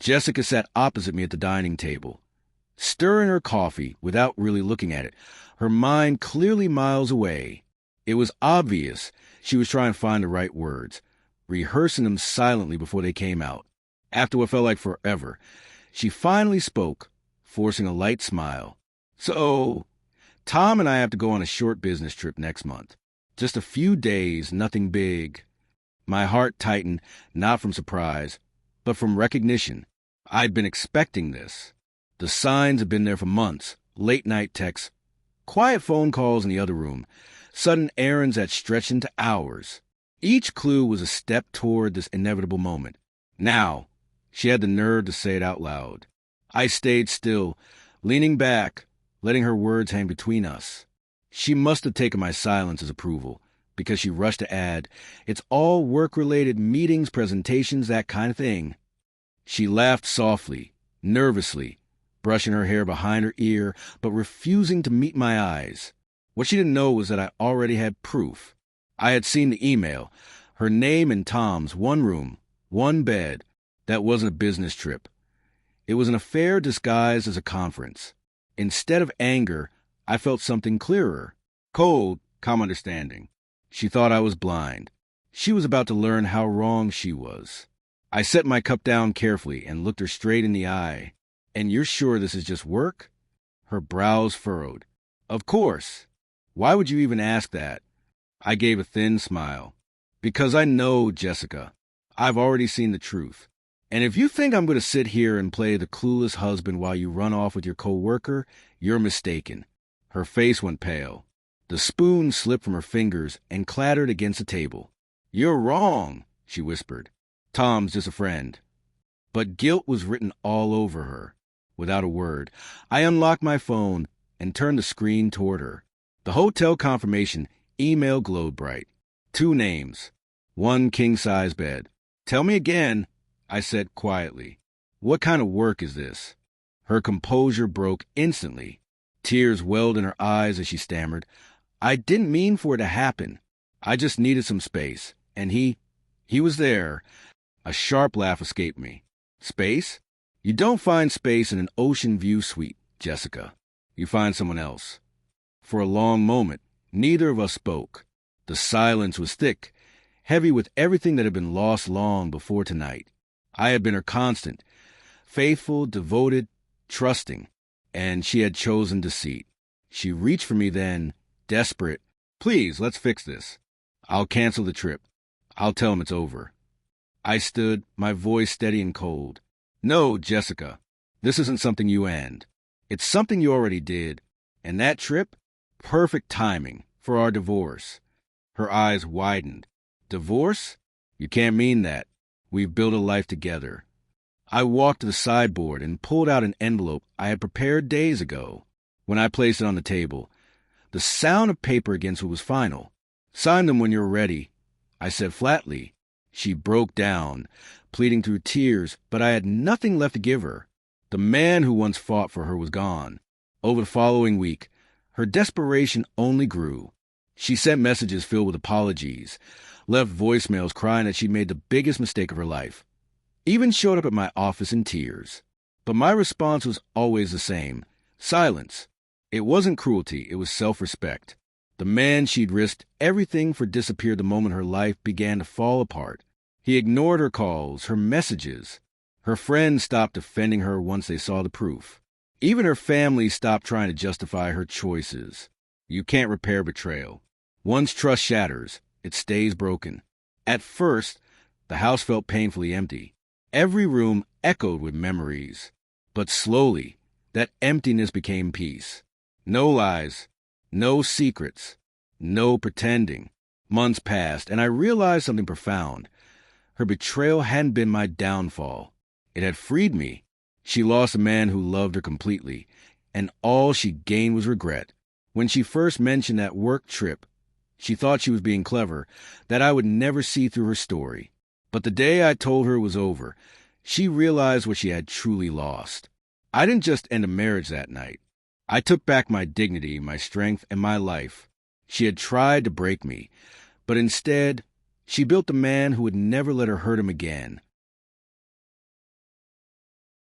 Jessica sat opposite me at the dining table, stirring her coffee without really looking at it, her mind clearly miles away. It was obvious she was trying to find the right words, rehearsing them silently before they came out. After what felt like forever, she finally spoke, forcing a light smile. So, Tom and I have to go on a short business trip next month. Just a few days, nothing big. My heart tightened, not from surprise, but from recognition. I'd been expecting this. The signs had been there for months. Late-night texts, quiet phone calls in the other room, sudden errands that stretched into hours. Each clue was a step toward this inevitable moment. Now, she had the nerve to say it out loud. I stayed still, leaning back, letting her words hang between us. She must have taken my silence as approval, because she rushed to add, "It's all work-related, meetings, presentations, that kind of thing." She laughed softly, nervously, brushing her hair behind her ear, but refusing to meet my eyes. What she didn't know was that I already had proof. I had seen the email, her name and Tom's, one room, one bed. That wasn't a business trip. It was an affair disguised as a conference. Instead of anger, I felt something clearer. Cold, calm understanding. She thought I was blind. She was about to learn how wrong she was. I set my cup down carefully and looked her straight in the eye. "And you're sure this is just work?" Her brows furrowed. "Of course. Why would you even ask that?" I gave a thin smile. "Because I know, Jessica. I've already seen the truth. And if you think I'm going to sit here and play the clueless husband while you run off with your co-worker, you're mistaken." Her face went pale. The spoon slipped from her fingers and clattered against the table. "You're wrong," she whispered. "Tom's just a friend." But guilt was written all over her. Without a word, I unlocked my phone and turned the screen toward her. The hotel confirmation email glowed bright. 2 names. 1 king-size bed. "Tell me again," I said quietly. "What kind of work is this?" Her composure broke instantly. Tears welled in her eyes as she stammered, "I didn't mean for it to happen. I just needed some space. And he was there." A sharp laugh escaped me. "Space? You don't find space in an ocean view suite, Jessica. You find someone else." For a long moment, neither of us spoke. The silence was thick, heavy with everything that had been lost long before tonight. I had been her constant, faithful, devoted, trusting, and she had chosen deceit. She reached for me then, desperate. "Please, let's fix this. I'll cancel the trip. I'll tell him it's over." I stood, my voice steady and cold. "No, Jessica, this isn't something you end. It's something you already did. And that trip? Perfect timing for our divorce." Her eyes widened. "Divorce? You can't mean that. We've built a life together." I walked to the sideboard and pulled out an envelope I had prepared days ago. When I placed it on the table, the sound of paper against it was final. "Sign them when you're ready," I said flatly. She broke down, pleading through tears, but I had nothing left to give her. The man who once fought for her was gone. Over the following week, her desperation only grew. She sent messages filled with apologies, left voicemails crying that she'd made the biggest mistake of her life, even showed up at my office in tears. But my response was always the same: silence. It wasn't cruelty, it was self-respect. The man she'd risked everything for disappeared the moment her life began to fall apart. He ignored her calls, her messages. Her friends stopped defending her once they saw the proof. Even her family stopped trying to justify her choices. You can't repair betrayal. Once trust shatters, it stays broken. At first, the house felt painfully empty. Every room echoed with memories. But slowly, that emptiness became peace. No lies, no secrets, no pretending. Months passed, and I realized something profound. Her betrayal hadn't been my downfall. It had freed me. She lost a man who loved her completely, and all she gained was regret. When she first mentioned that work trip, she thought she was being clever, that I would never see through her story. But the day I told her it was over, she realized what she had truly lost. I didn't just end a marriage that night. I took back my dignity, my strength, and my life. She had tried to break me, but instead, she built a man who would never let her hurt him again.